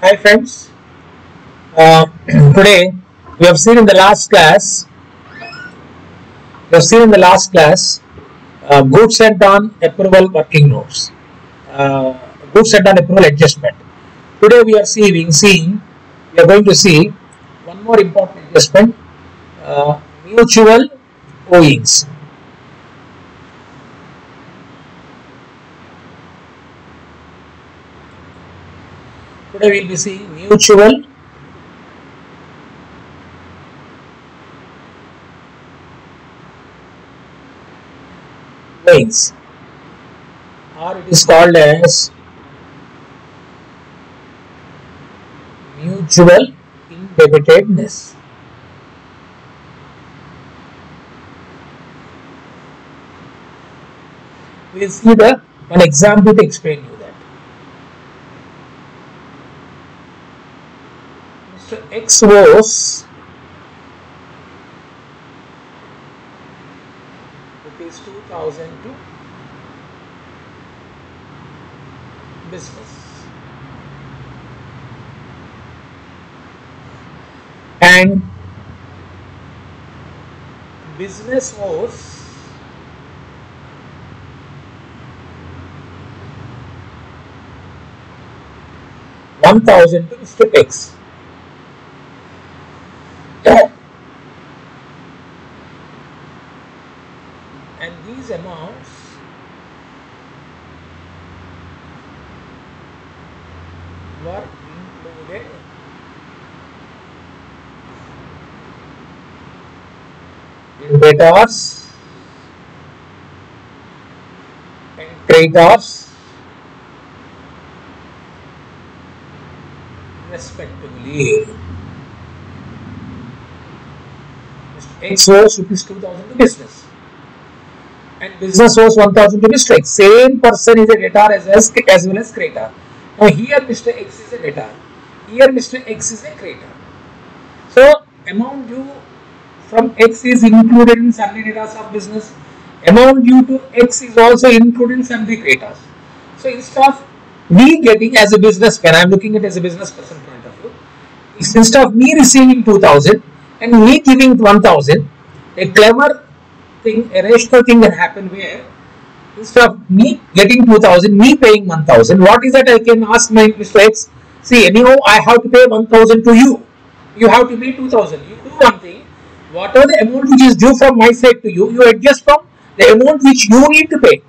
Hi friends, today we have seen in the last class, goods and on approval working notes, uh, goods and on approval adjustment. Today we are going to see one more important adjustment, mutual owings. Today we will be seeing mutual owings, or it is called as mutual indebtedness. We will see the one example to explain you that. Mr. X was rupees 2000 to business, and business was 1000 to Mr. X. And these amounts were included in debtors and creditors respectively. Mr. X owes rupees 2000 to business, and business owes 1000 to Mr. X. Same person is a debtor as well as creditor. Now here Mr. X is a debtor, here Mr. X is a creditor. So amount due from X is included in sundry debtors of business. Amount due to X is also included in sundry creditors. So instead of me getting as a businessman, I am looking at it as a business person point of view. Instead of me receiving 2000 and me giving 1000, a clever thing, a rational thing can happen where instead of me getting 2000, me paying 1000, what is that I can ask my Mr. X? See, anyhow, I have to pay 1000 to you. You have to pay 2000. You do one thing, whatever the amount which is due from my side to you, you adjust from the amount which you need to pay.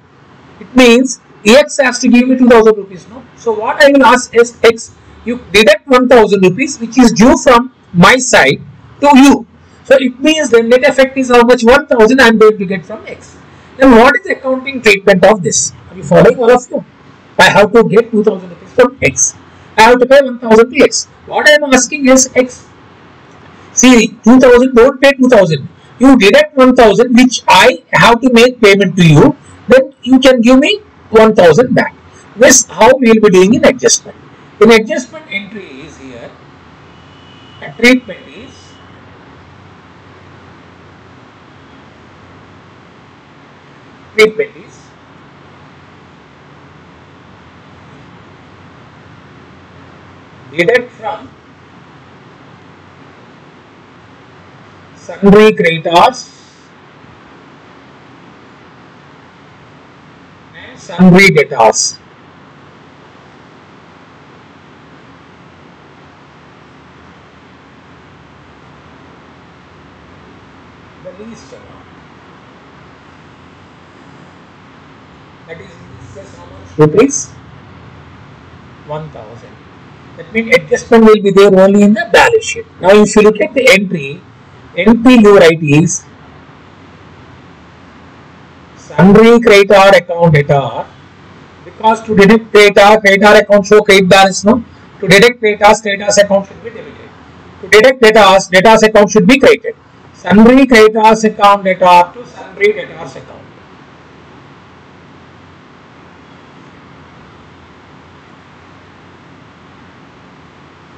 It means X has to give me 2000 rupees. No? So what I will ask is X, you deduct 1000 rupees which is due from my side to you. So it means the net effect is how much? 1000 I am going to get from X. Then what is the accounting treatment of this? Are you following, all of you? I have to get 2000 rupees from X. I have to pay 1000 to X. What I am asking is X. See, 2000, don't pay 2000. You deduct 1000 which I have to make payment to you. Then you can give me 1000 back. This is how we will be doing in adjustment. In adjustment entry is here. A treatment is deduct from sundry creditors and sundry debtors. The least amount. That is in this case how much? Rupees 1000. That means adjustment will be there only in the balance sheet. Now if you look at the entry you write is sundry creditor account debtor, because to deduct creditor account show credit balance, no? To deduct creditors account should be debited. To deduct debtors account should be credited. Sundry creditors account debtor to sundry debtors account.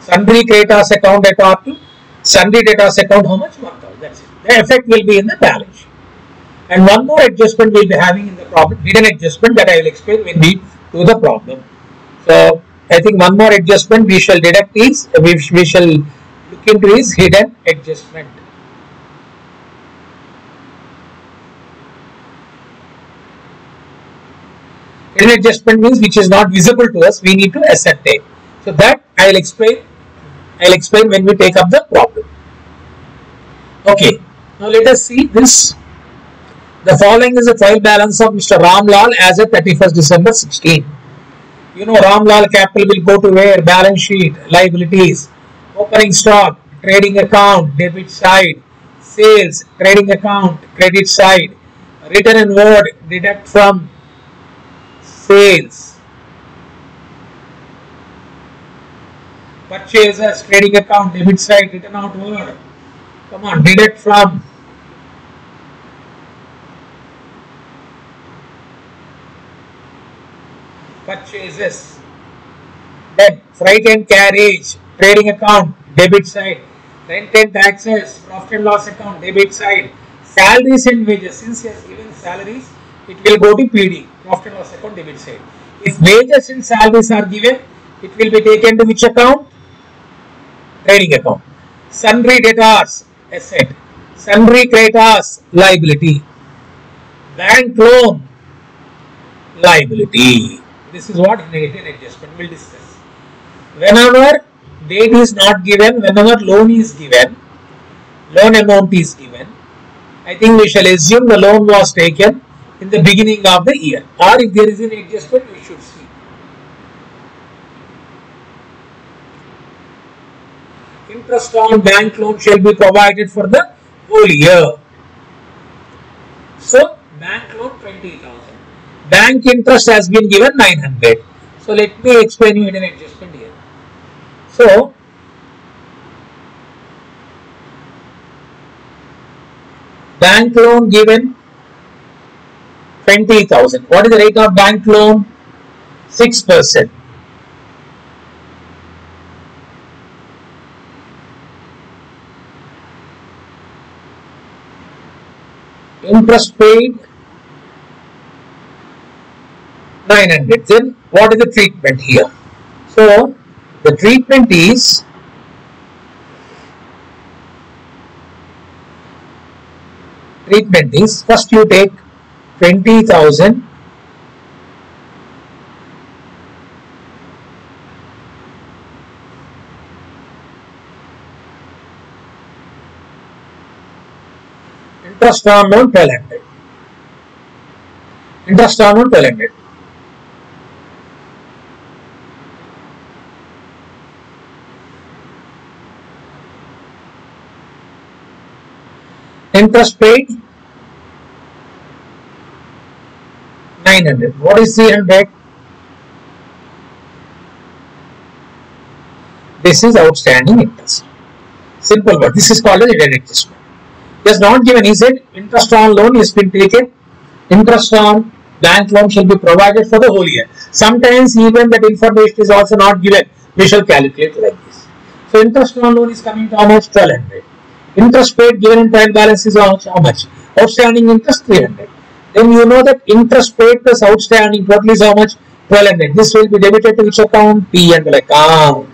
Sundry creditors account debtor to sundry debtors account, how much? 1000. That's it. The effect will be in the balance sheet. And one more adjustment we'll be having in the problem, hidden adjustment, that I will explain when we do the problem. So I think one more adjustment we shall deduct is, we shall look into is hidden adjustment. Hidden adjustment means which is not visible to us, we need to ascertain. So that I will explain when we take up the problem. Okay, now let us see this. The following is the trial balance of Mr. Ramlal as of 31st December 16. You know, Ramlal capital will go to where? Balance sheet, liabilities, opening stock, trading account, debit side, sales, trading account, credit side, return and word, deduct from sales, purchases, trading account, debit side, return out word. Come on, deduct from purchases. Then freight and carriage, trading account, debit side, rent and taxes, profit and loss account, debit side, salaries and wages. Since he has given salaries, it will go to PD, profit and loss account, debit side. If wages and salaries are given, it will be taken to which account? Trading account. Sundry debtors, asset. Sundry creditors, liability. Bank loan, liability. This is what hidden adjustment will discuss. Whenever date is not given, whenever loan is given, loan amount is given, I think we shall assume the loan was taken in the beginning of the year, or if there is an adjustment, we should see. Interest on bank loan shall be provided for the whole year. So, bank loan 20,000. Bank interest has been given 900. So, let me explain you hidden adjustment here. So, bank loan given 20,000. What is the rate of bank loan? 6%. Interest paid 900. Then what is the treatment here? So the treatment is first you take 20,000 interest on loan 1200. Interest on loan 1200. Interest paid 900. What is 300? This is outstanding interest. Simple word. This is called as hidden adjustment. He has not given. He said interest on loan has been taken. Interest on bank loan shall be provided for the whole year. Sometimes even that information is also not given. We shall calculate like this. So interest on loan is coming to how much? 1200. Interest paid given in trial balance is how much? Outstanding interest 300. Then you know that interest paid plus outstanding total is how much? 1200. This will be debited to which account? P&L account.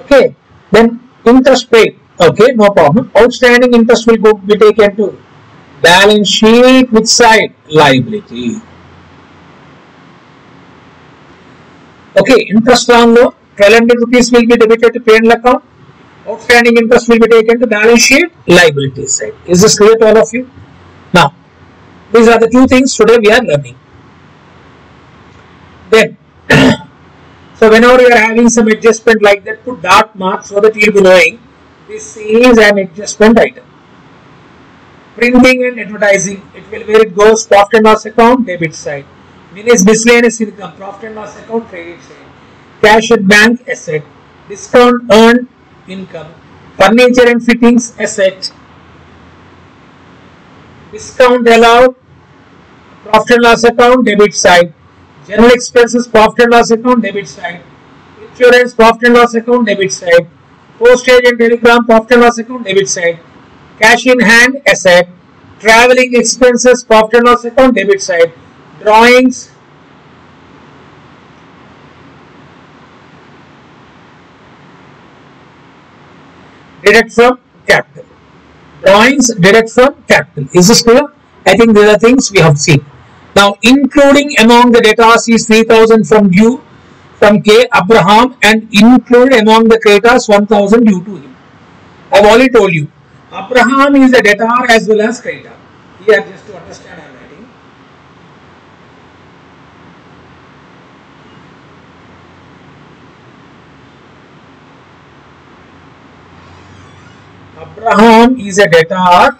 Okay. Then interest paid. Okay, no problem. Outstanding interest will be taken to balance sheet. Which side? Liability. Okay, interest on loan 1200 rupees will be debited to P&L account. Outstanding interest will be taken to balance sheet, liability side. Is this clear to all of you? Now, these are the two things today we are learning. Then, so whenever you are having some adjustment like that, put dot mark so that you will be knowing this is an adjustment item. Printing and advertising, it will where it goes, profit and loss account, debit side. Miscellaneous income, profit and loss account, credit side. Cash at bank, asset. Discount earned, income. Furniture and fittings, asset. Discount allowed, profit and loss account, debit side. General expenses, profit and loss account, debit side. Insurance, profit and loss account, debit side. Postage and telegram, profit and loss account, debit side. Cash in hand, asset. Traveling expenses, profit and loss account, debit side. Drawings, deduct from capital. Drawings, deduct from capital. Is this clear? I think these are things we have seen. Now, including among the debtors is 3,000 from due from K. Abraham, and included among the creditors 1,000 due to him. I have already told you. Abraham is a debtor as well as creditor. Here, just to understand, I am writing. Abraham is a debtor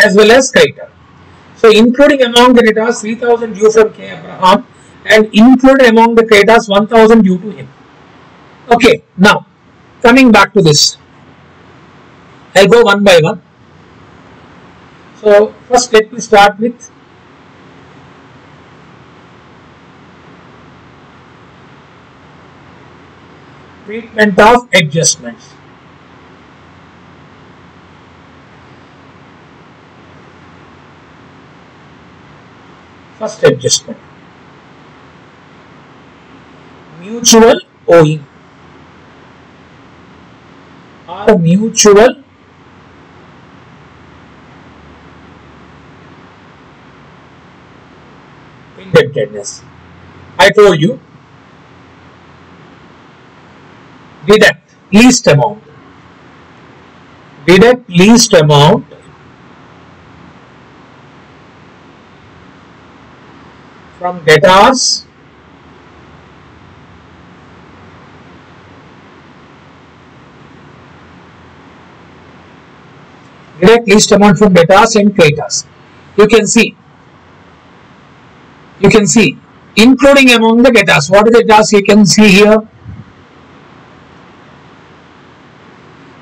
as well as creditor. So, including among the debtors 3,000 due from K. Abraham, and included among the creditors 1,000 due to him. Okay, now coming back to this, I'll go one by one. So, first let me start with treatment of adjustments. First adjustment, mutual owing or mutual indebtedness. I told you, deduct least amount. Deduct least amount from debtors deduct least amount from debtors and creditors. You can see including among the debtors. What is the debtors? You can see here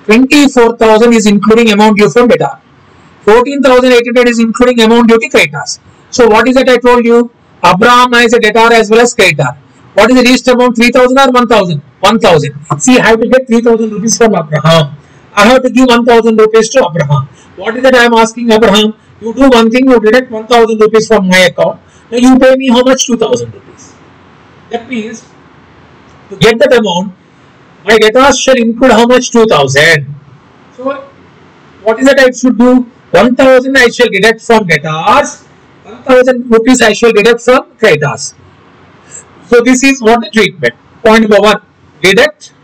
24,000 is including amount due from debtor. 14,800 is including amount due to creditors. So what is that I told you? Abraham is a debtor as well as creditor. What is the least amount? 3,000 or 1,000? 1,000. See, I have to get 3,000 rupees from Abraham. I have to give 1,000 rupees to Abraham. What is that I am asking Abraham? You do one thing, you deduct 1,000 rupees from my account. Now you pay me how much? 2,000 rupees. That means to get that amount, my debtors shall include how much? 2,000. So what is that I should do? 1,000 I shall deduct from debtors. 1,000 rupees I shall deduct from creditors. So this is what the treatment. Point number 1. Deduct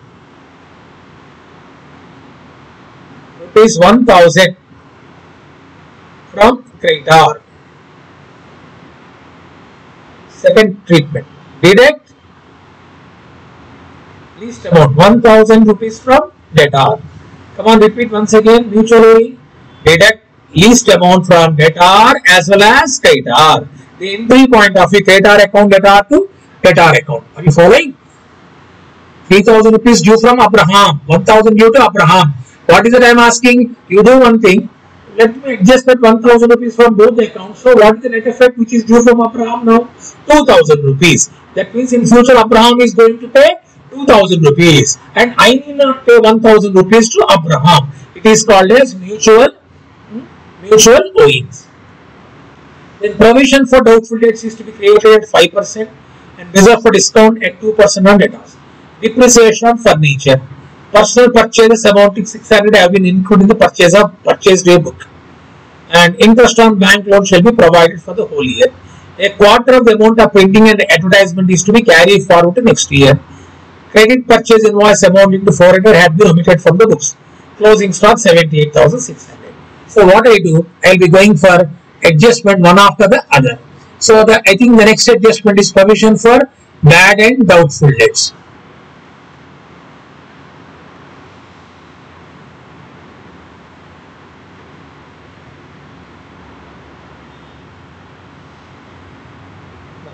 rupees 1,000 from creditor. Second treatment. Deduct least amount 1,000 rupees from debtor. Come on, repeat once again. Mutually deduct least amount from debtor as well as creditor. The entry point of the creditor account, debtor to debtor account. Are you following? 3,000 rupees due from Abraham, 1,000 due to Abraham. What is it I am asking? You do one thing. Let me adjust that 1,000 rupees from both the accounts. So what is the net effect which is due from Abraham now? 2,000 rupees. That means in future Abraham is going to pay 2,000 rupees and I need not pay 1,000 rupees to Abraham. It is called as mutual owings. Then provision for doubtful debts is to be created at 5% and reserve for discount at 2% on debtors. Depreciation on furniture. Personal purchases amounting 600 have been included in the purchase day book. And interest on bank loan shall be provided for the whole year. A quarter of the amount of printing and advertisement is to be carried forward to next year. Credit purchase invoice amounting to 400 had been omitted from the books. Closing stock 78,600. So what I do, I will be going for adjustment one after the other. So I think the next adjustment is provision for bad and doubtful debts.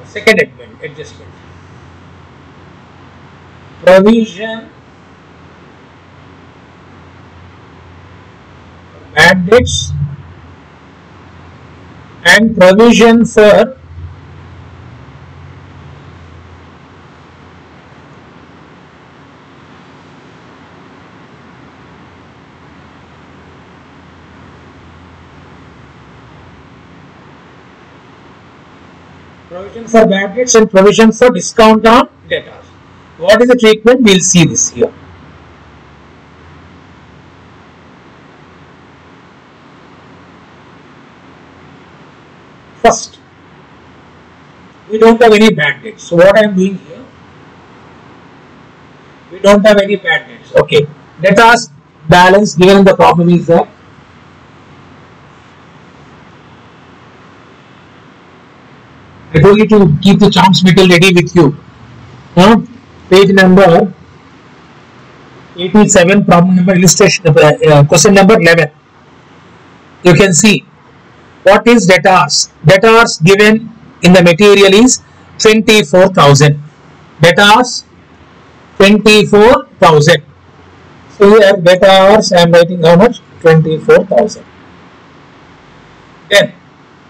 Second adjustment. Provision for bad debts and provision for bad debts and provision for discount on debtors. What is the treatment? We'll see this here. First, we don't have any bad debts. So what I am doing here, we don't have any bad debts. Okay, debtors balance given the problem is that I told you to keep the charms metal ready with you. Now, page number 87, problem number illustration, question number 11. You can see what is debtors. Debtors given in the material is 24,000. Debtors 24,000. So here debtors I am writing how much? 24,000. Then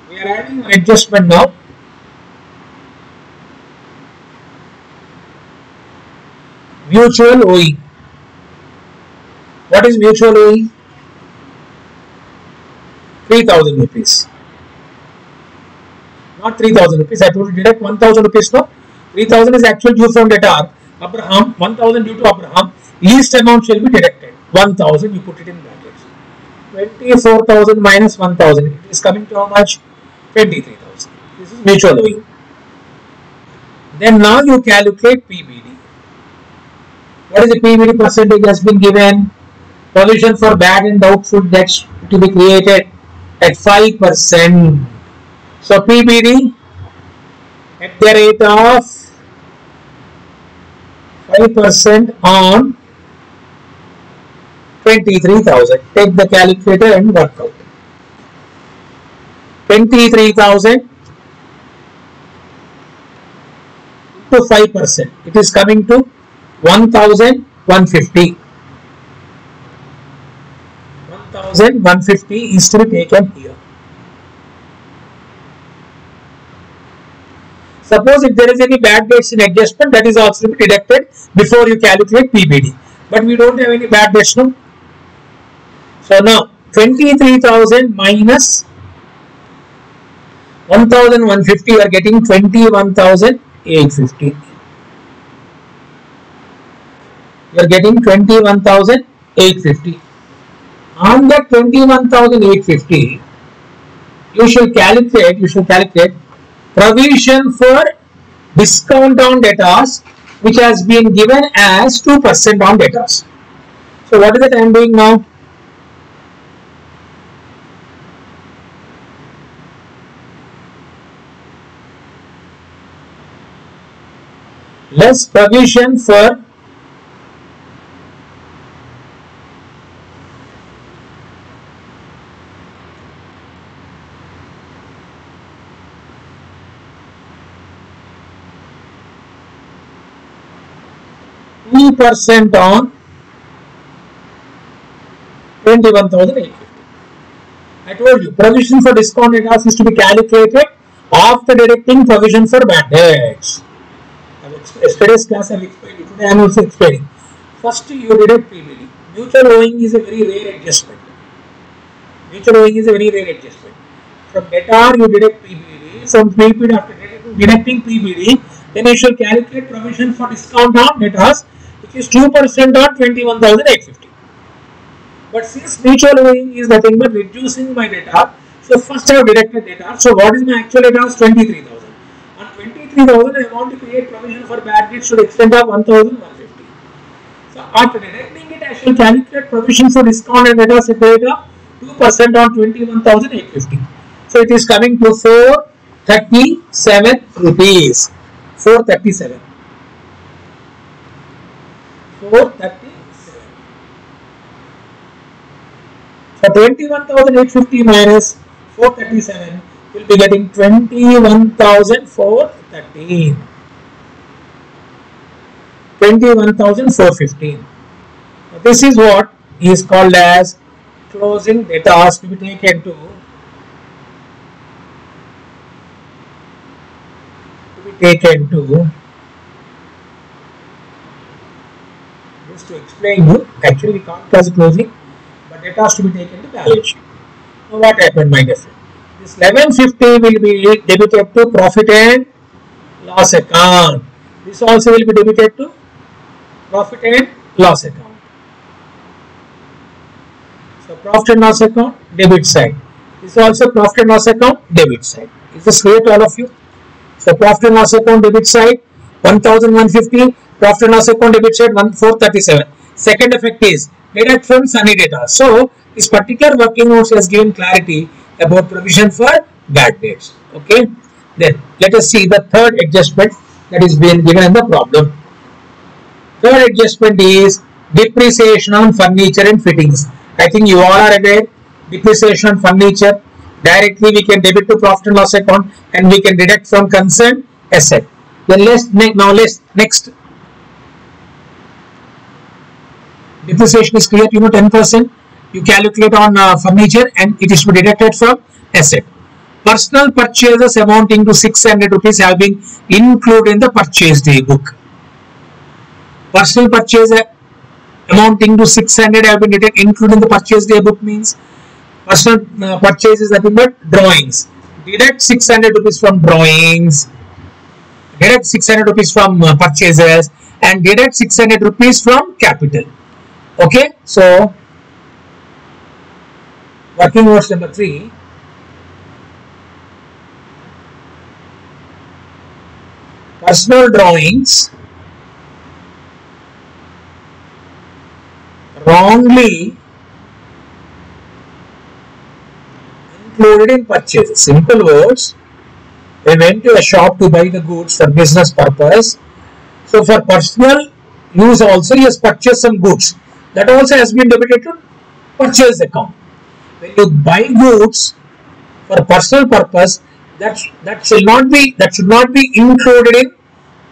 we are adding an adjustment now. Mutual owing. What is mutual owing? 3,000 rupees. Not 3,000 rupees. I told you deduct 1,000 rupees. No, 3,000 is actual due from debtor. Abraham, 1,000 due to Abraham. Least amount shall be deducted. 1,000. You put it in brackets. 24,000 minus 1,000. It is coming to how much? 23,000. This is mutual owing. Then now you calculate PBD. What is the PBD percentage has been given? Provision for bad and doubtful debts to be created at 5%. So PBD at the rate of 5% on 23,000. Take the calculator and work out. 23,000 to 5%. It is coming to 1,150. 1,150 is to be taken here. Suppose if there is any bad debts in adjustment, that is also to be deducted before you calculate PBD. But we don't have any bad debts now. So now 23,000 minus 1,150, you are getting 21,850. You are getting 21,850. On that 21,850, you shall calculate provision for discount on debtors, which has been given as 2% on debtors. So what is it I am doing now? Less provision for % on 21,850. I told you provision for discount debtors is to be calculated after deducting provision for bad debts. Yesterday's class I have explained it. Today I am also explaining. First you deduct PBD. Mutual owing is a very rare adjustment. Mutual owing is a very rare adjustment. From debtor you deduct PBD. From PBD after deducting PBD, then you shall calculate provision for discount on debtors, which is 2% on 21,850. But since mutual owing is nothing but reducing my debtor, so first I have deducted debtor. So what is my actual debtor? 23,000. On 23,000 I want to create provision for bad debts to the extent of 1,150. So after deducting it, I shall calculate provision for discount and debtors at the rate of 2% on 21,850. So it is coming to 437 rupees. 437. 437. So 21,850 minus 437 will be getting 21,413. 21,415. This is what is called as closing debtors to be taken to just to explain you, actually we can't close closing, but data has to be taken to balance sheet. Now what happened, my dear friend? This 1150 will be debited to profit and loss account. This also will be debited to profit and loss account. So profit and loss account, debit side. This is also profit and loss account, debit side. Is this clear to all of you? So profit and loss account, debit side, 1150. Profit and loss account, debit side, 1437. Second effect is deduct from sunny data. So this particular working notes has given clarity about provision for bad debts. Okay. Then let us see the third adjustment that is being given in the problem. Third adjustment is depreciation on furniture and fittings. I think you all are aware, depreciation on furniture, directly we can debit to profit and loss account and we can deduct from concerned asset. Then next. Depreciation is clear, 10%. You calculate on furniture and it is to be deducted from asset. Personal purchases amounting to 600 rupees have been included in the purchase day book. Personal purchase amounting to 600 have been included in the purchase day book means personal purchases nothing but drawings. Deduct 600 rupees from drawings, deduct 600 rupees from purchases and deduct 600 rupees from capital. Okay, so working notes number 3. Personal drawings wrongly included in purchases. Simple words, we went to a shop to buy the goods for business purpose. So for personal use also he has purchased some goods. That also has been debited to purchase account. When you buy goods for personal purpose, that should not be included in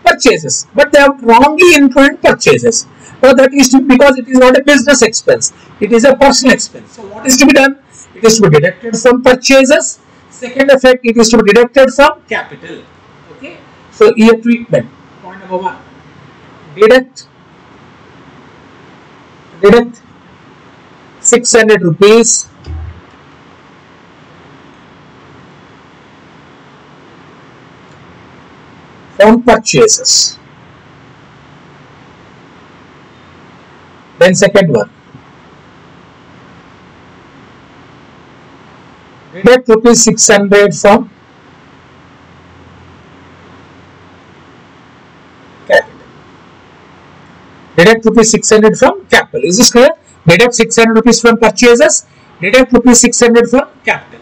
purchases, but they have wrongly included purchases. So that is because it is not a business expense, it is a personal expense. So what is to be done? It is to be deducted from purchases. Second effect, it is to be deducted from capital. Okay. So here treatment. Point number 1. Deduct 600 rupees from purchases. Then second one, deduct rupees 600 from capital. Deduct rupees 600 from capital. Is this clear? Deduct 600 rupees from purchases, deduct rupees 600 from capital.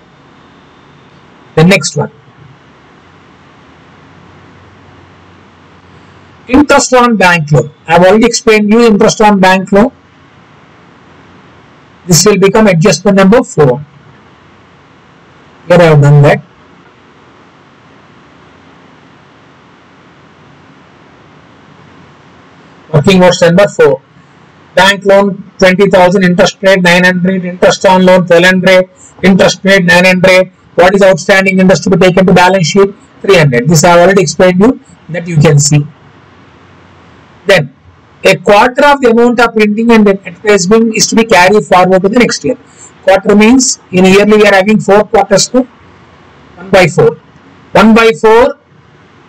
The next one, interest on bank loan. I have already explained you interest on bank loan. This will become adjustment number 4. Here I have done that. Working notes number 4. Bank loan 20,000, interest rate 900, interest on loan 1200, interest rate 900. What is outstanding interest to be taken to balance sheet? 300. This I have already explained you, that you can see. Then a quarter of the amount of printing and advertising is to be carried forward to the next year. Quarter means in yearly we are having 4 quarters to 1 by 4. 1 by 4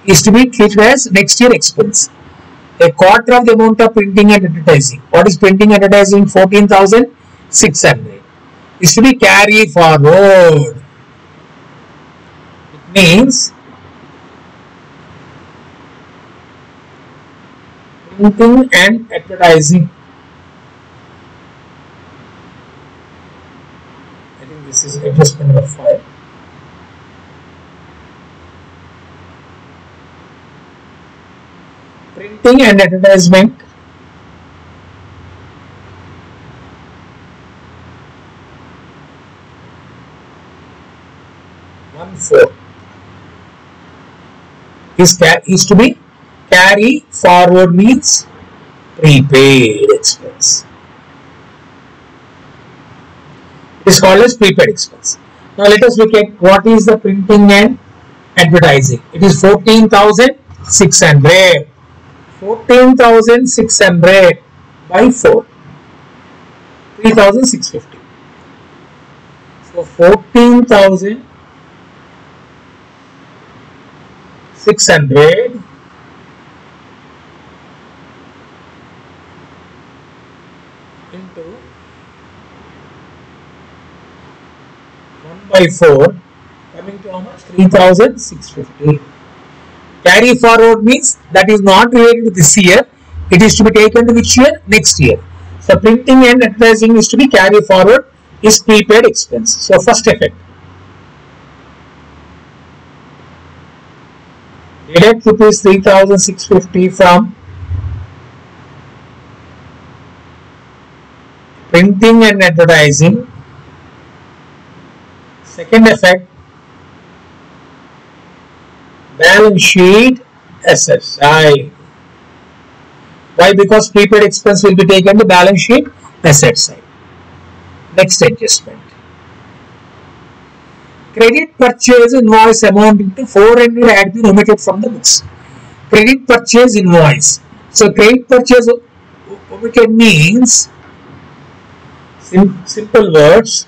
is to be treated as next year expense. A quarter of the amount of printing and advertising. What is printing and advertising? 14,600 is to be carried forward. It means printing and advertising. I think this is adjustment number 5. Printing and advertisement is to be carry forward means prepaid expense. It is called as prepaid expense. Now let us look at what is the printing and advertising. It is 14,600. 14,600 by 4. 3,650. So 14,600 by 4, coming to how much? 3,650. Carry forward means that is not related to this year. It is to be taken to which year? Next year. So printing and advertising is to be carry forward, is prepaid expense. So first effect. Deduct rupees 3,650 from printing and advertising. Second effect, balance sheet assets side. Why? Because prepaid expense will be taken to balance sheet asset side. Next adjustment. Credit purchase invoice amounting to 400 had been omitted from the books. Credit purchase invoice. So credit purchase omitted means, simple words,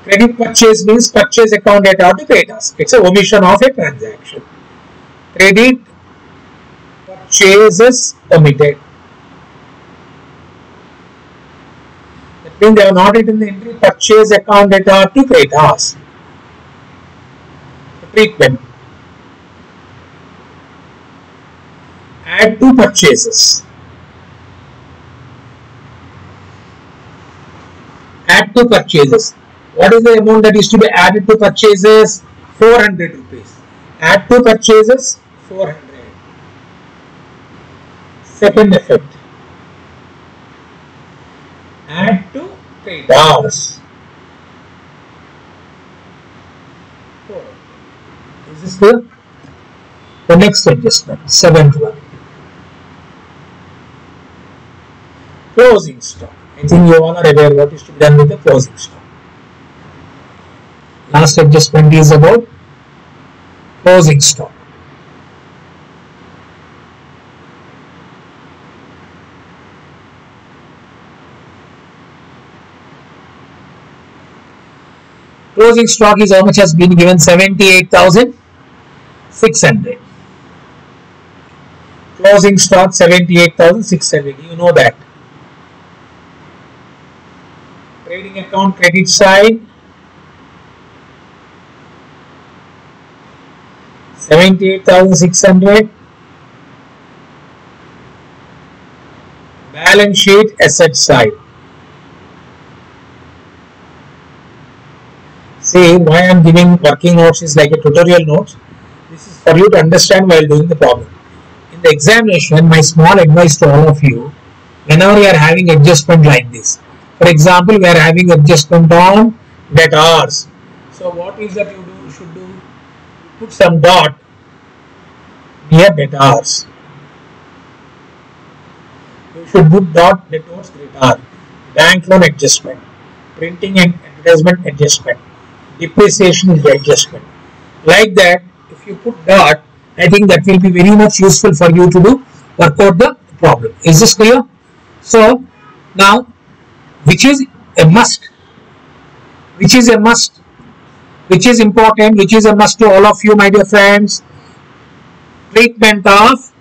credit purchase means purchase account data to creditors. It's a omission of a transaction. Credit purchases omitted. That means they are not written in the entry purchase account data to creditors. Treatment. Add to purchases. Add to purchases. What is the amount that is to be added to purchases? 400 rupees. Add to purchases 400. Second effect. Add to creditors. Is this clear? The next adjustment, seventh one. Closing stock. I think you all are aware what is to be done with the closing stock. Last adjustment is about closing stock. Closing stock is how much has been given? 78,600. Closing stock 78,600. You know that. Trading account credit side 78,600. Balance sheet asset side. See, why I am giving working notes is like a tutorial notes. This is for you to understand while doing the problem. In the examination, my small advice to all of you, whenever you are having adjustment like this, for example, we are having adjustment on debtors. So what is that you should do? Put some dot near debtors. You should put dot debtors debtor. Bank loan adjustment, printing and advertisement adjustment, depreciation is adjustment. Like that, if you put dot, I think that will be very much useful for you to do work out the problem. Is this clear? So now, which is a must? Which is a must? Which is important? Which is a must to all of you, my dear friends? Treatment of.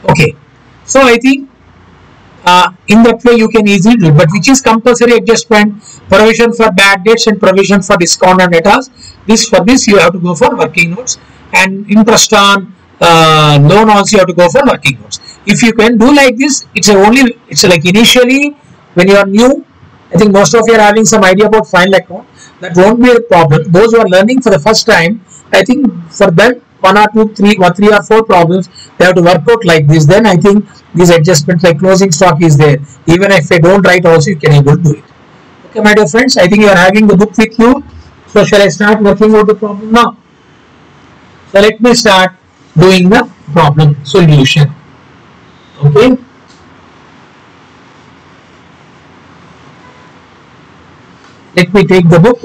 Okay. So I think in that way you can easily do it. But which is compulsory adjustment? Provision for bad debts and provision for discount on debtors. For this you have to go for working notes, and interest on loan also you have to go for working notes. If you can do like this, it's like initially when you are new, I think most of you are having some idea about final account. That won't be a problem. Those who are learning for the first time, I think for them 3 or 4 problems they have to work out like this. Then I think these adjustments like closing stock is there. Even if they don't write also, you can able to do it. Okay, my dear friends, I think you are having the book with you. So shall I start working out the problem now? So let me start doing the problem solution. Okay. Let me take the book.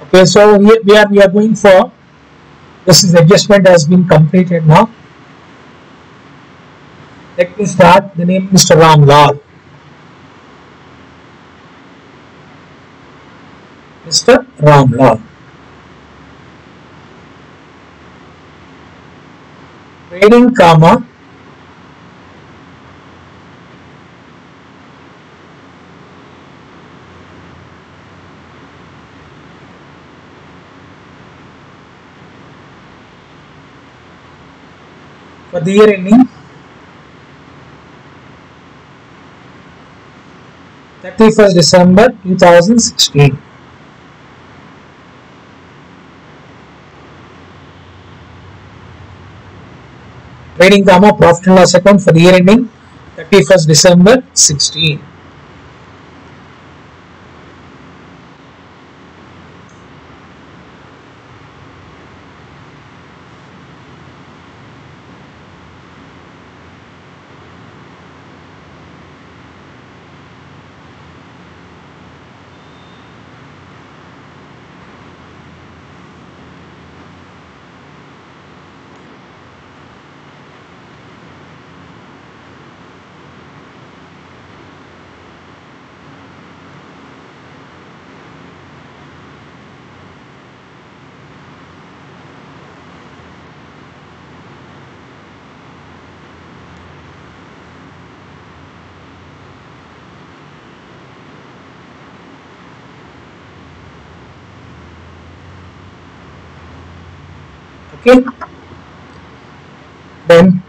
Okay, so here we are going for this is adjustment has been completed now. Let me start. The name is Mr. Ramlal. Mr. Ramlal. trading comma for the year ending 31st December 2016. Trading comma profit and loss account for the year ending 31st December 16. Okay, then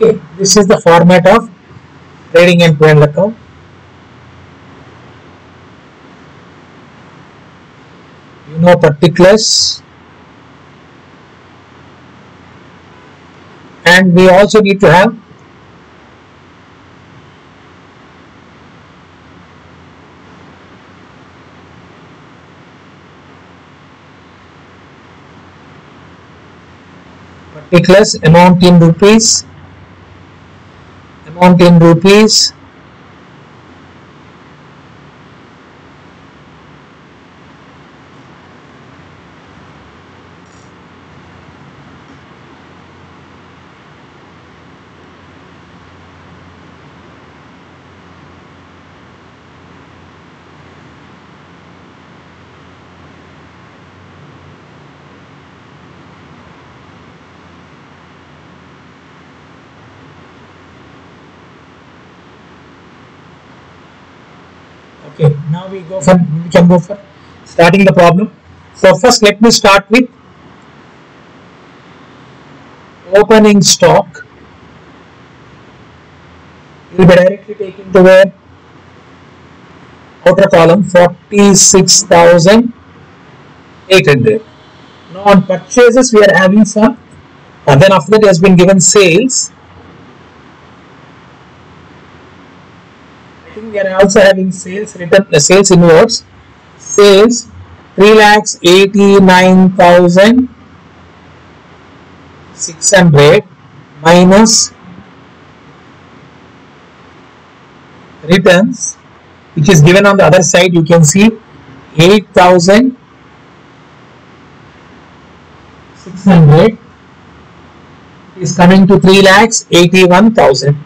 okay, this is the format of trading and P&L account. You know particulars, and we also need to have particulars, amount in rupees, amount in rupees, okay. Now we can go for starting the problem. So first let me start with opening stock. You will be directly taking to the outer column 46,800. Now on purchases we are having some, and then after that has been given sales. I think we are also having sales written, sales inwards. Sales 3,89,600 minus returns, which is given on the other side. You can see 8,600 is coming to 3,81,000.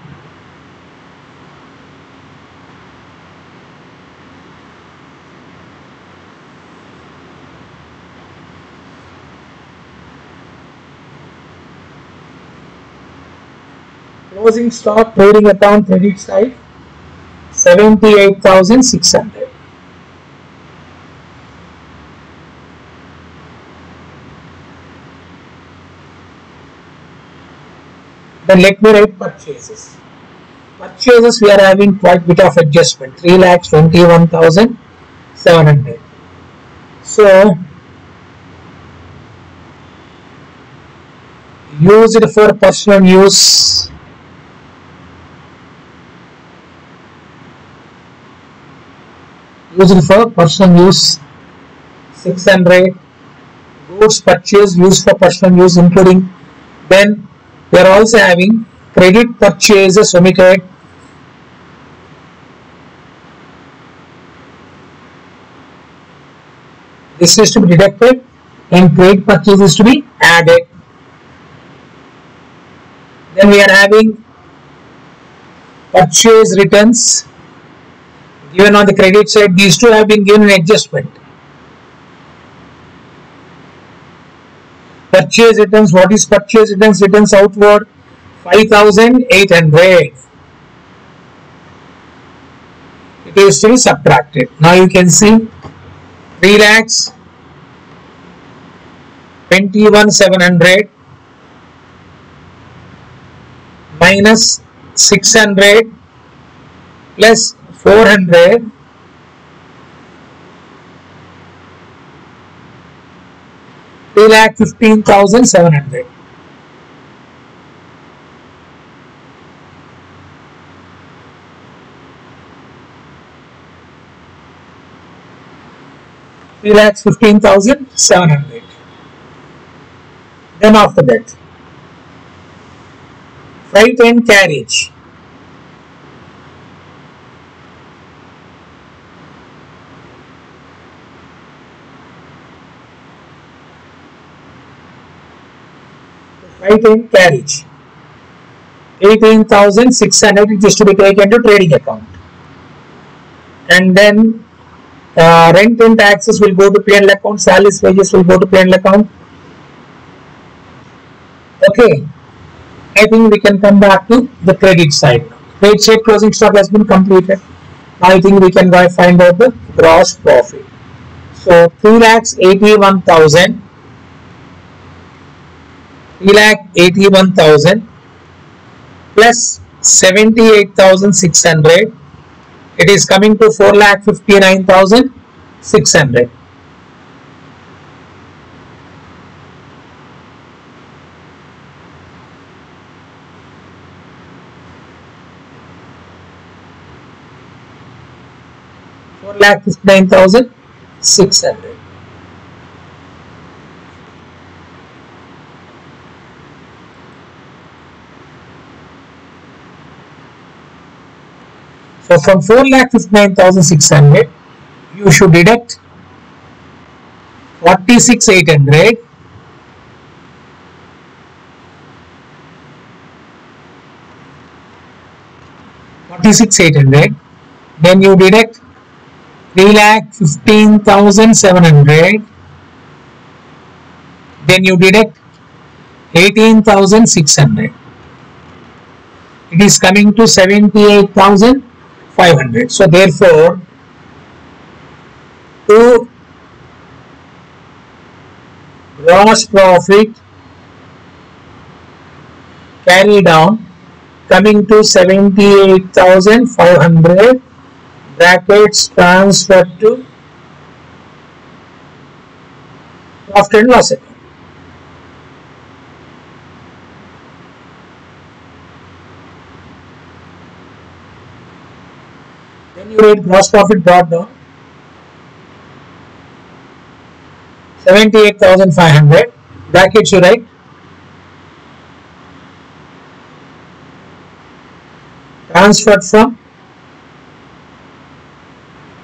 Closing stock trading account credit side 78,600. Then let me write purchases. Purchases we are having quite bit of adjustment, 3,21,700. So used for personal use, used for personal use 600. Goods purchase used for personal use including. Then we are also having credit purchases omitted. This is to be deducted and credit purchases to be added. Then we are having purchase returns given on the credit side. These two have been given an adjustment. Purchase returns, what is purchase returns? Returns outward 5,800. It is to be subtracted. Now you can see 3,21,700 minus 600 plus 400 3,15,700. $3,15,700. Then after that, freight and carriage. Freight and carriage 18,600 is to be taken to trading account, and then rent and taxes will go to P&L account, salaries wages will go to P&L account. Okay, I think we can come back to the credit side. Credit side closing stock has been completed. Now I think we can go find out the gross profit. So 3,81,000 plus 78,600. It is coming to 4,59,600. $4,59,600. So from 4,59,600, you should deduct 46,800 46,800. Then you deduct 3,15,700. Then you deduct 18,600. It is coming to 78,500. So therefore, to gross profit carry down coming to 78,500, brackets transferred to profit and loss account. Then you write gross profit brought down 78,500, brackets you write transferred from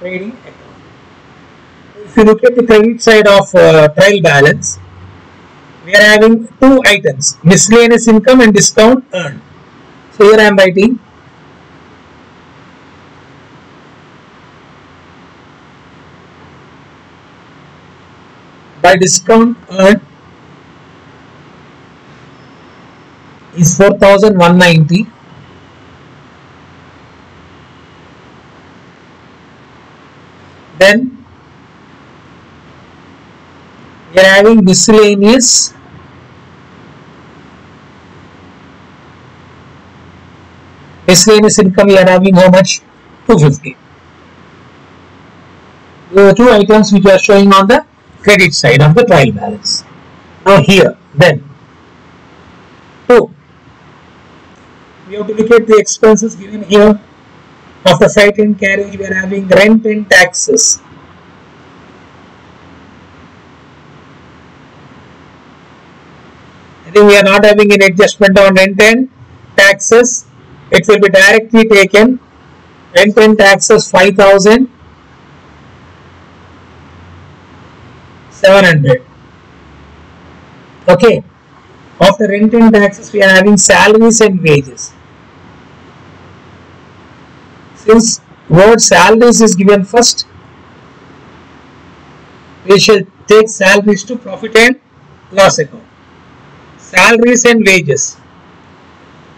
trading account. If you look at the credit side of trial balance, we are having two items, miscellaneous income and discount earned. So here I am writing by discount earned is 4,190. Then we are having miscellaneous. Miscellaneous income we are having how much? 250. There are two items which are showing on the credit side of the trial balance. Now here, then, 2. We have to look at the expenses given here. After freight and carriage, we are having rent and taxes. I think we are not having an adjustment on rent and taxes. It will be directly taken. Rent and taxes 5,700. Okay. After rent and taxes, we are having salaries and wages. Since word salaries is given first, we shall take salaries to profit and loss account. Salaries and wages.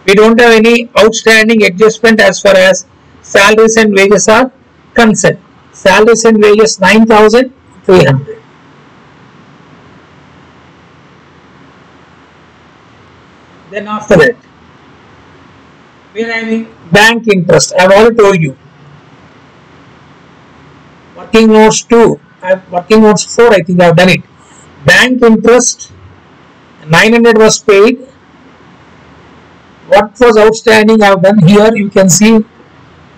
We don't have any outstanding adjustment as far as salaries and wages are concerned. Salaries and wages 9,300. Then after that, we are having bank interest. I have already told you. Working notes 2. Working notes 4, I think I have done it. Bank interest 900 was paid. What was outstanding I have done here. You can see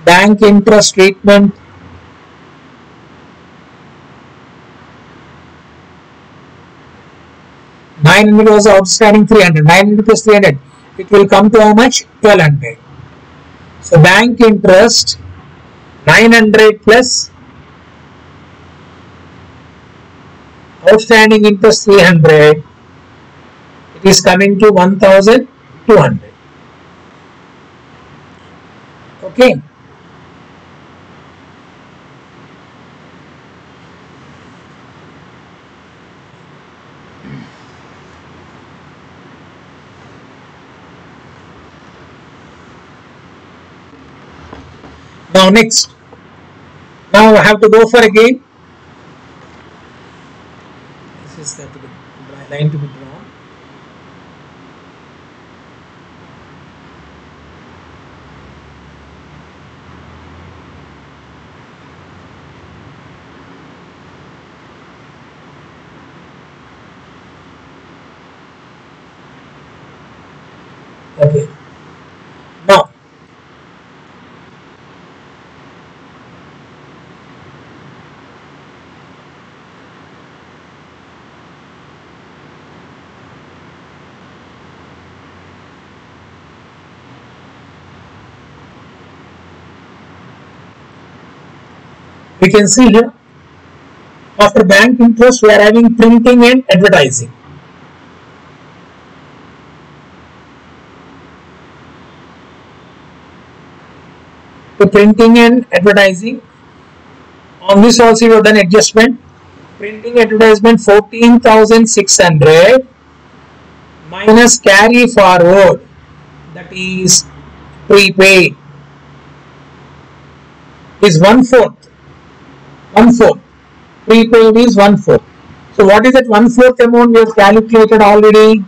bank interest statement. $900 was outstanding 300. 900 plus 300. It will come to how much? 1200. So bank interest 900 plus outstanding interest 300. It is coming to 1200. Okay. Now next. Now I have to go for again. This is that line to be drawn. Okay. Now we can see here after bank interest we are having printing and advertising. To printing and advertising, on this also we have done adjustment. Printing advertisement 14,600 minus carry forward, that is prepaid, is 1/4. 1/4. Prepaid is 1/4. So what is that 1/4 amount we have calculated already?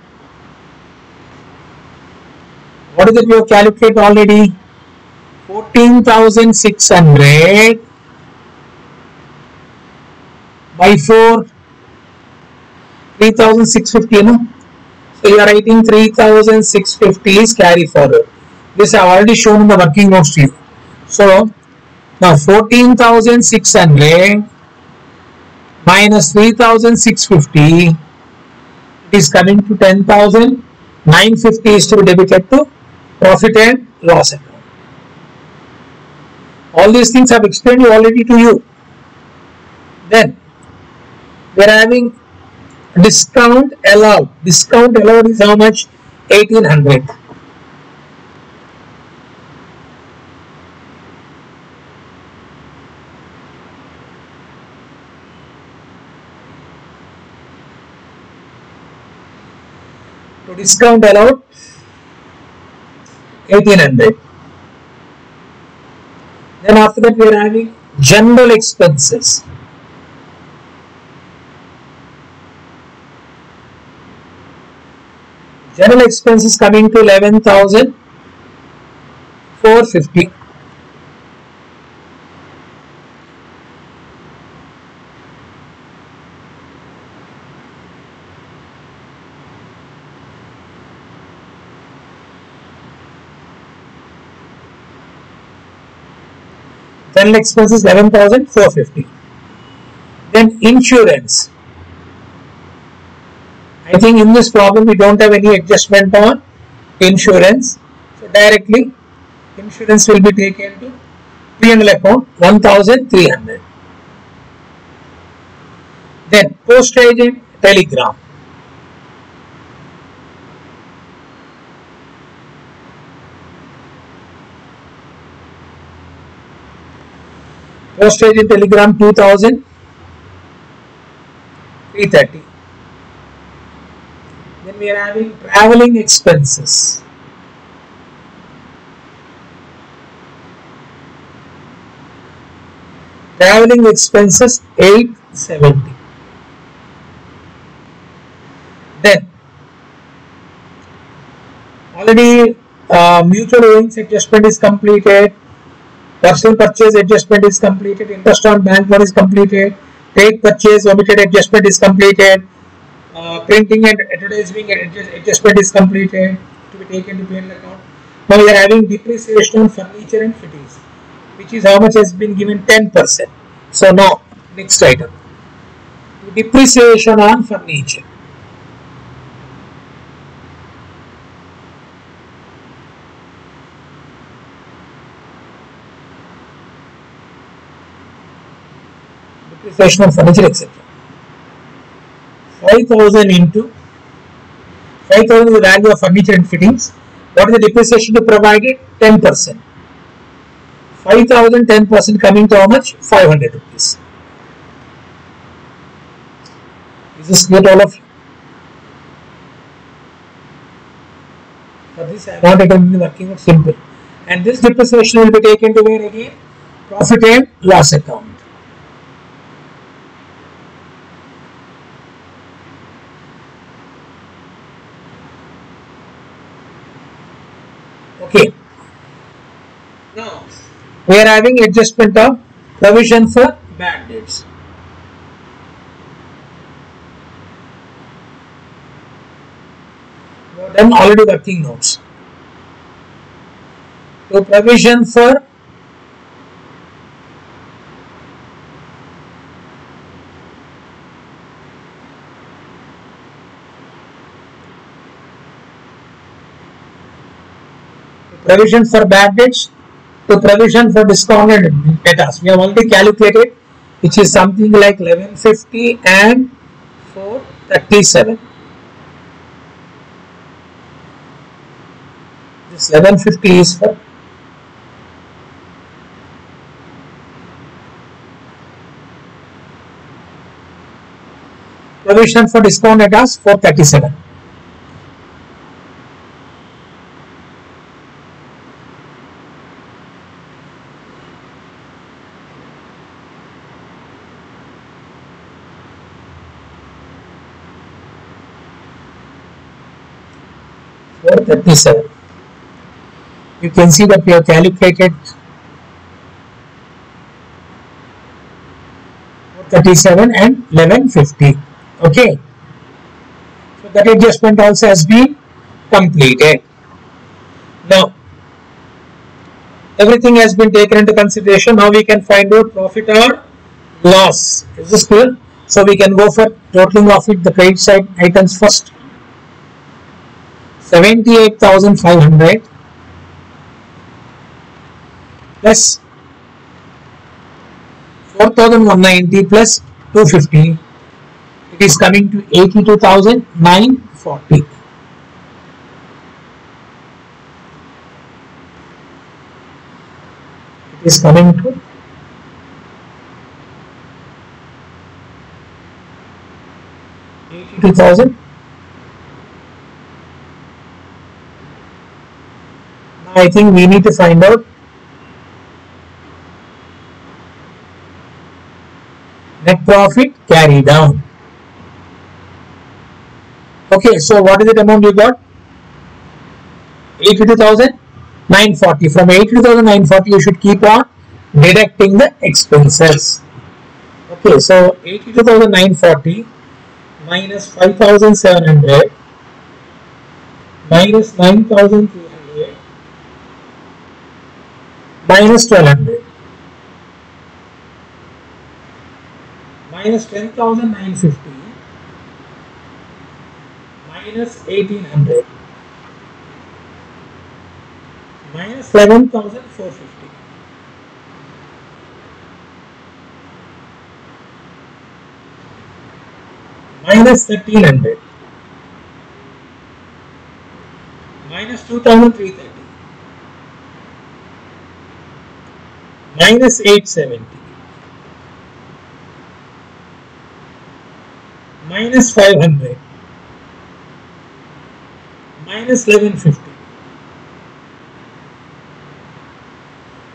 What is it we have calculated already? 14,600 by 4, 3,650, no? So you are writing 3,650 is carry forward. This I have already shown in the working notes to you. So now 14,600 minus 3,650, it is coming to 10,950 is to be debited to profit and loss account. All these things I have explained already to you. Then we are having discount allowed. Discount allowed is how much? 1,800. So discount allowed 1,800. Then after that we are having General expenses. General expenses coming to 11,450. General expenses 11,450. Then insurance. I think in this problem we don't have any adjustment on insurance. So directly insurance will be taken to P&L account 1,300. Then postage and telegram. Postage and telegram 2,330. Then we are having traveling expenses. Traveling expenses 870. Then already mutual owings adjustment is completed, personal purchase adjustment is completed, interest on bank loan is completed, trade purchase omitted adjustment is completed, printing and advertising adjustment is completed to be taken to P&L account. Now we are having depreciation on furniture and fittings, which is how much has been given, 10%. So now next item, depreciation on furniture. Depreciation on furniture, etc. 5,000 into 5,000 is the value of furniture and fittings. What is the depreciation to provide it? 10%. 5,000, 10% coming to how much? 500 rupees. Is this clear to all of you? For this I am not again working out simple. And this depreciation will be taken to where again? Profit and loss account. Okay. Now we are having adjustment of provision for bad debts. We have done already working notes. So provision for bad debts to provision for discounted debtors. We have already calculated, which is something like 1150 and 437. This 1150 is for provision for discount debtors, 437. You can see that we have calculated 437 and 1150. Okay. So that adjustment also has been completed. Now everything has been taken into consideration. Now we can find out profit or loss. Is this clear? So we can go for totaling of it, the credit side items first. 78,500 plus 4,190 plus 250. It is coming to 82,940. It is coming to 82,000. Now I think we need to find out Net profit carry down. Okay, so what is the amount you got? 82,940. From 82,940 you should keep on deducting the expenses. Okay, so 82,940 minus 5,700 minus 9,300 minus 1,200 minus 10,950 minus 1,800 minus 11,450 minus 1,300 minus 2,330 minus 870 minus 500 minus 1150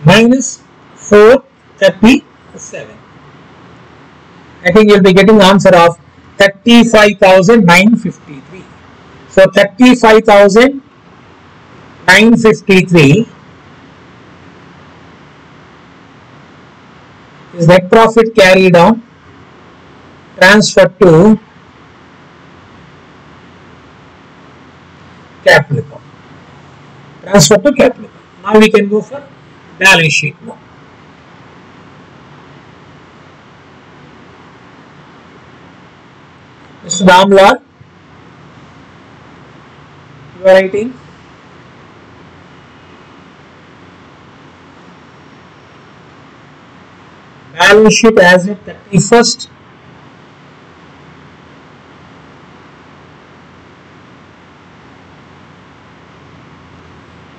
minus 437. I think you'll be getting the answer of 35,953. So 35,953 is net profit carried down, transferred to capital account. Transfer to capital account. Now we can go for balance sheet now. Mr. Ramlal, you are writing. Balance sheet as at 31st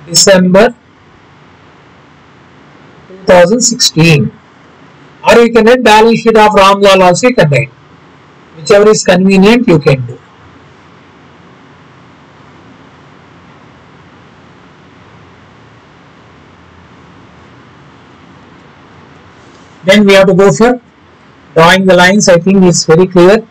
December 2016. Or you can write balance sheet of Ramlal also, you can write. Whichever is convenient you can do. Then we have to go for drawing the lines. I think it's very clear.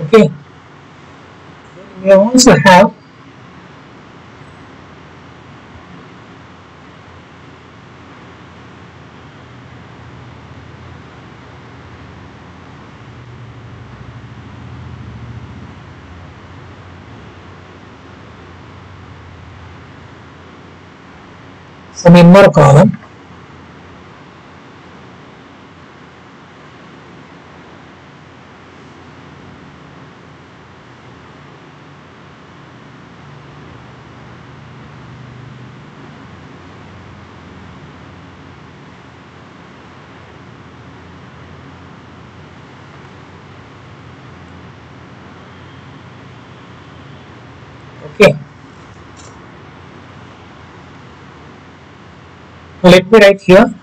Okay. We also have some inner column. Okay. Let me write here.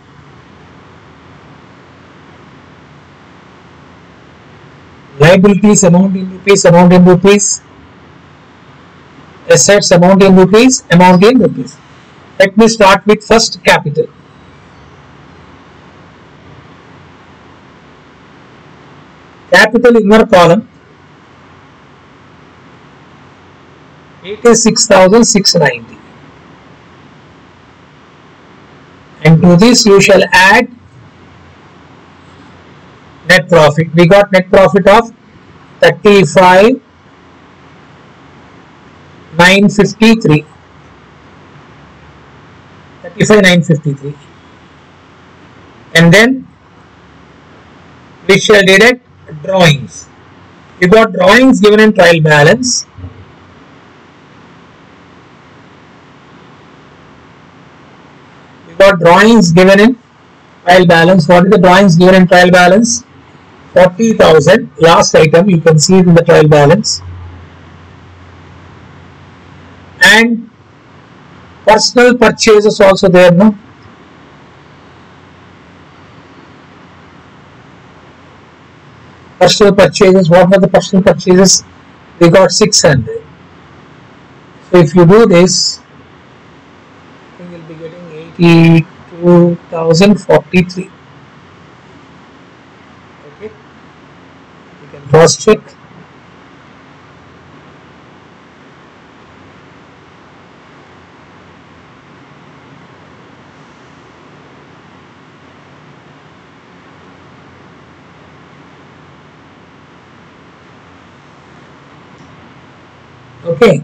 Liabilities amount in rupees, amount in rupees. Assets amount in rupees, amount in rupees. Let me start with first capital. Capital inner column 86,690, and to this you shall add net profit. We got net profit of 35,953. 35,953, and then we shall deduct drawings. We got drawings given in trial balance. We got drawings given in trial balance. What is the drawings given in trial balance? 40,000. Last item you can see it in the trial balance. And personal purchases also there, no? Personal purchases, what were the personal purchases? We got 600. So if you do this, I think you'll be getting 82,043. Okay, you can cross check. Okay,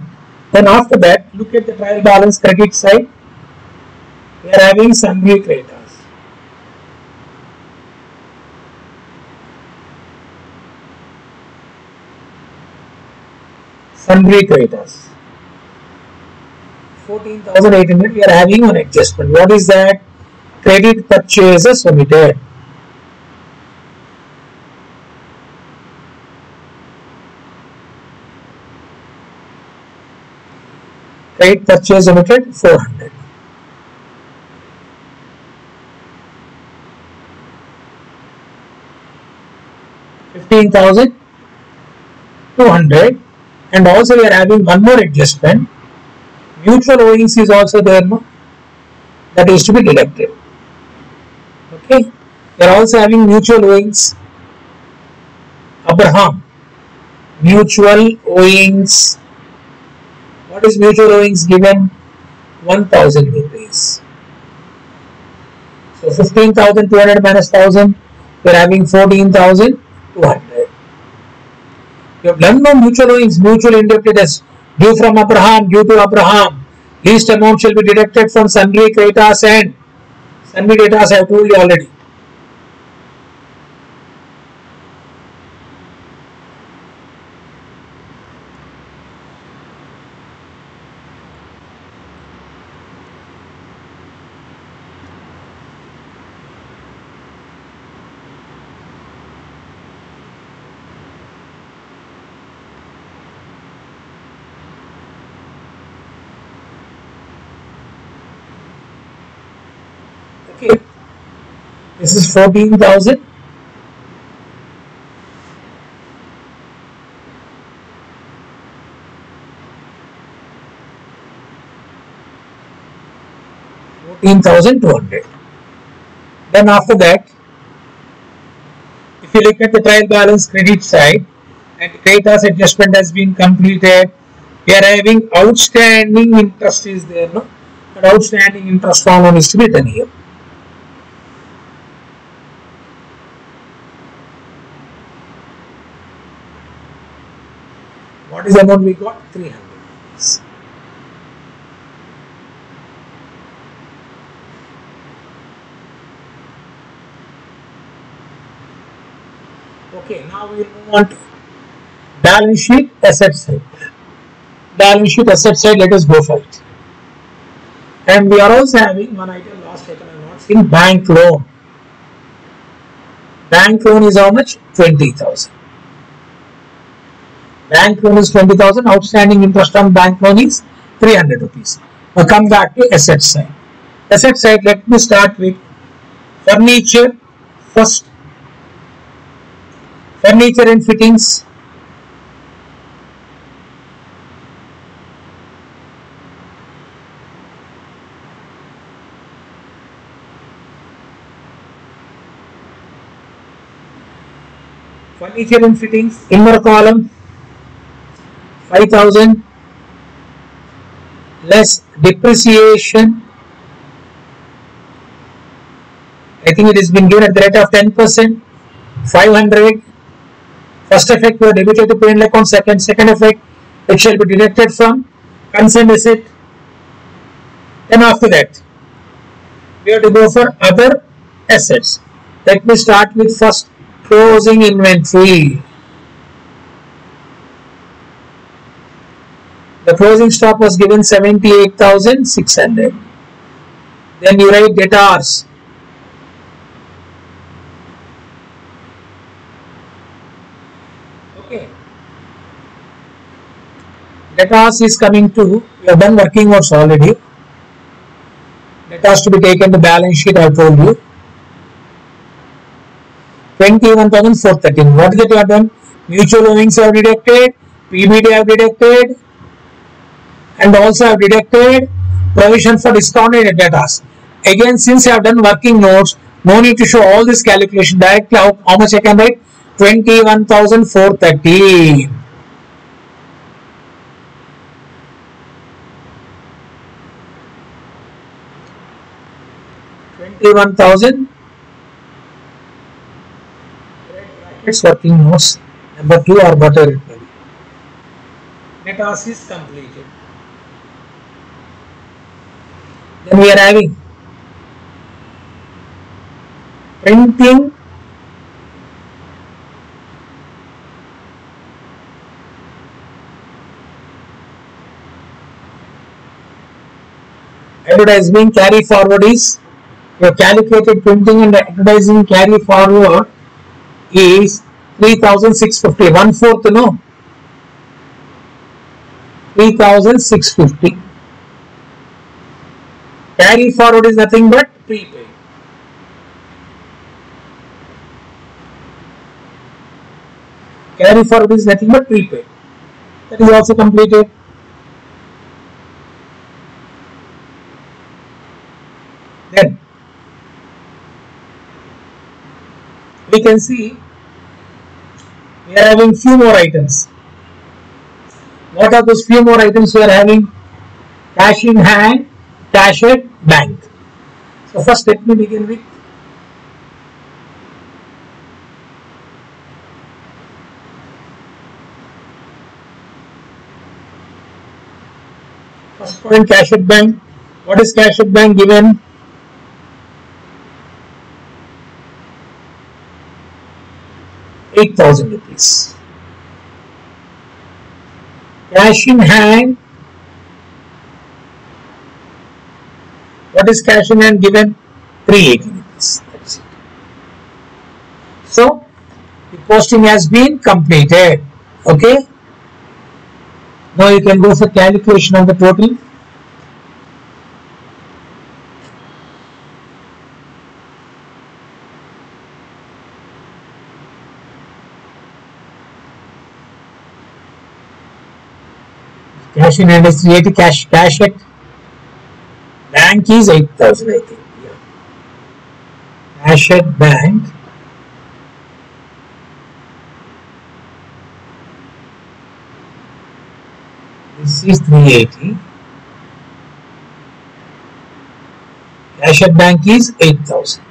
then after that, look at the trial balance credit side. We are having sundry creditors. Sundry creditors. 14,800. We are having an adjustment. What is that? Credit purchases omitted. Credit purchase omitted 400. $15,200, and also we are having one more adjustment. Mutual owings is also there, no? That is to be deducted. Okay, we are also having mutual owings. Abraham, mutual owings. What is mutual owings given? 1,000 rupees. So 15,200 minus 1,000, we are having 14,200. You have done no mutual owings, mutual indebtedness. Due from Abraham, due to Abraham. Least amount shall be deducted from sundry creditors, and sundry creditors I have told you already. Okay, this is 14,000. $14,200. Then after that, if you look at the trial balance credit side, and creditors adjustment has been completed, we are having outstanding interest is there, no? And outstanding interest on is to be done here. What is the amount we got? 300 rupees. Okay, now we will move on to balance sheet asset side. Balance sheet asset side, let us go for it. And we are also having one item, last item I have not seen, bank loan. Bank loan is how much? 20,000. Bank loan is 20,000. Outstanding interest on bank loan is 300 rupees. Now come back to asset side. Asset side, let me start with furniture first. Furniture and fittings. Furniture and fittings, inner column 5,000 less depreciation. I think it has been given at the rate of 10%. 500. First effect we are debited to P&L account. Second effect it shall be deducted from concerned asset. Then after that we have to go for other assets. Let me start with first closing inventory. The closing stock was given 78,600. Then you write debtors. Okay. Debtors is coming to, we have done working notes already. Debtors to be taken to balance sheet, I told you. 21,413. What is it you have done? Mutual owings are deducted, PBT have deducted, and also have deducted provision for discounted debtors. Again, since I have done working notes, no need to show all this calculation directly. How much I can write? 21,430. It's working notes. Number 2 or whatever it may be. Debtors is completed. Then we are having printing, advertising carry forward is, your calculated printing and advertising carry forward is 3,650. 1/4 no, 3,650. Carry forward is nothing but prepaid. Carry forward is nothing but prepaid. That is also completed. Then we can see we are having few more items. What are those few more items we are having? Cash in hand, cash at bank. So first let me begin with first point, cash at bank. What is cash at bank given? ₹8,000. Cash in hand. What is cash in hand given? ₹380. That's it. So the posting has been completed. Okay. Now you can go for calculation of the total. Cash in hand is 380. Cash at bank is 8,000. I think. Yeah. Cash at bank. This is 380. Cash at bank is 8,000.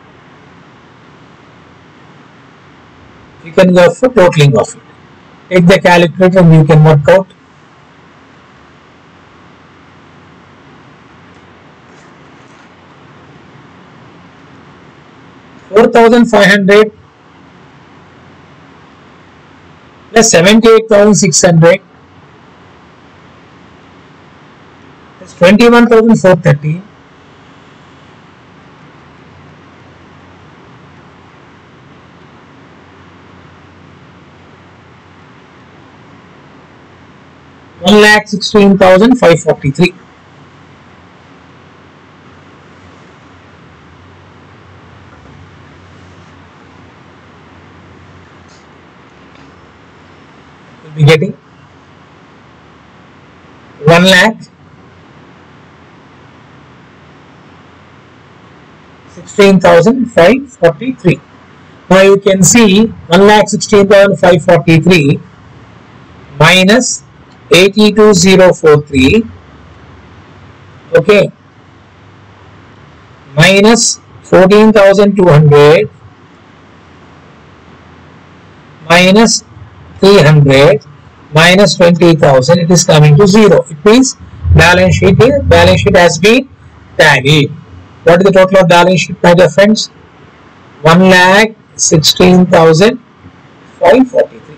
You can go for totaling of it. Take the calculator and you can work out. $4,500 plus 78,600 plus 21,430 1,16,543. You'll be getting 1,16,543. Now you can see 1,16,543 minus 82,043, okay, minus 14,200 minus 300 minus 20,000, it is coming to 0. It means balance sheet has been tallied. What is the total of balance sheet, my dear friends? 1,16,543.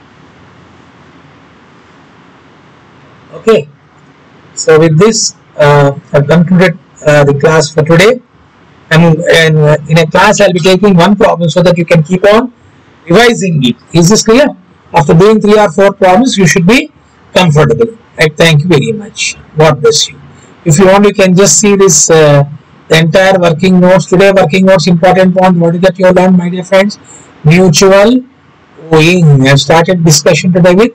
Okay. So with this, I've concluded the class for today. And in a class, I'll be taking one problem so that you can keep on revising it. Is this clear? After doing 3 or 4 problems, you should be comfortable. I thank you very much. God bless you. If you want, you can just see this the entire working notes. Today, working notes important point. What is that you have learned, my dear friends? Mutual owing. I have started discussion today with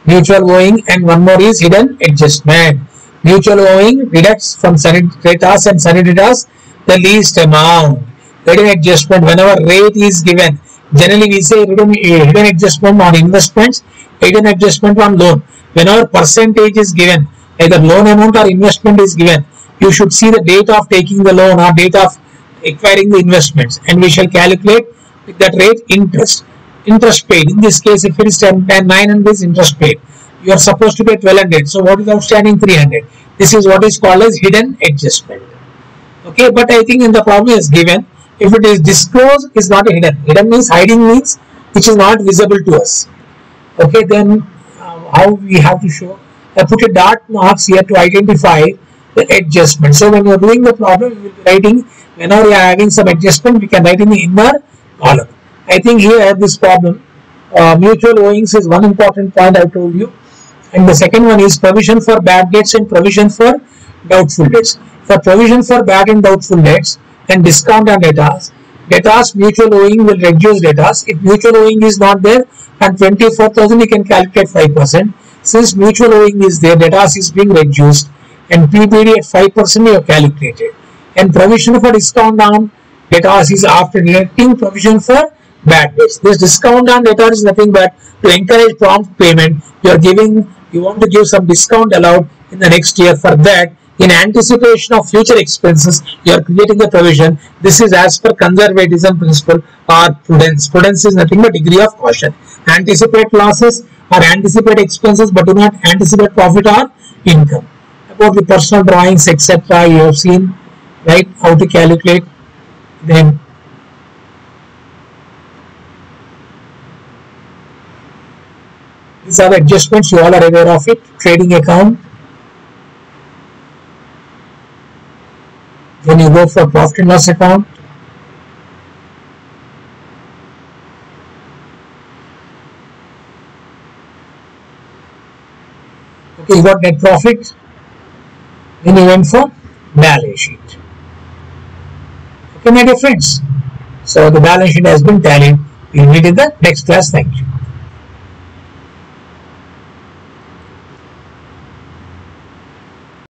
mutual owing, and one more is hidden adjustment. Mutual owing deducts from sunny creditors and sunny debtors the least amount. Hidden adjustment, whenever rate is given, generally we say hidden adjustment on investments, hidden adjustment on loan. Whenever percentage is given, either loan amount or investment is given, you should see the date of taking the loan or date of acquiring the investments, and we shall calculate with that rate interest paid. In this case, if it is 900 is interest paid, you are supposed to pay 1200. So what is outstanding? 300. This is what is called as hidden adjustment. Okay, but I think in the problem is given, if it is disclosed, is not a hidden. Hidden means hiding means which is not visible to us. Okay, then how we have to show? I put a dot marks here to identify the adjustment. So when you are doing the problem, you will be writing, whenever you are having some adjustment, we can write in the inner column. I think here this problem, mutual owings is one important point I told you, and the second one is provision for bad debts and provision for doubtful debts. For provision for bad and doubtful debts and discount on debtors, mutual owing will reduce debtors. If mutual owing is not there and 24,000, you can calculate 5%. Since mutual owing is there, debtors is being reduced, and PBD at 5% you have calculated. And provision for discount on debtors is after deducting provision for bad debts. This discount on debtors is nothing but to encourage prompt payment. You want to give some discount allowed in the next year. For that, in anticipation of future expenses, you are creating the provision. This is as per conservatism principle or prudence. Prudence is nothing but degree of caution. Anticipate losses or anticipate expenses, but do not anticipate profit or income. About the personal drawings, etc., you have seen, right, how to calculate them. These are the adjustments, you all are aware of it. Trading account. Then you go for profit and loss account. Okay, you got net profit. Then you went for balance sheet. Okay, my dear friends. So the balance sheet has been tallied. We will meet in the next class. Thank you.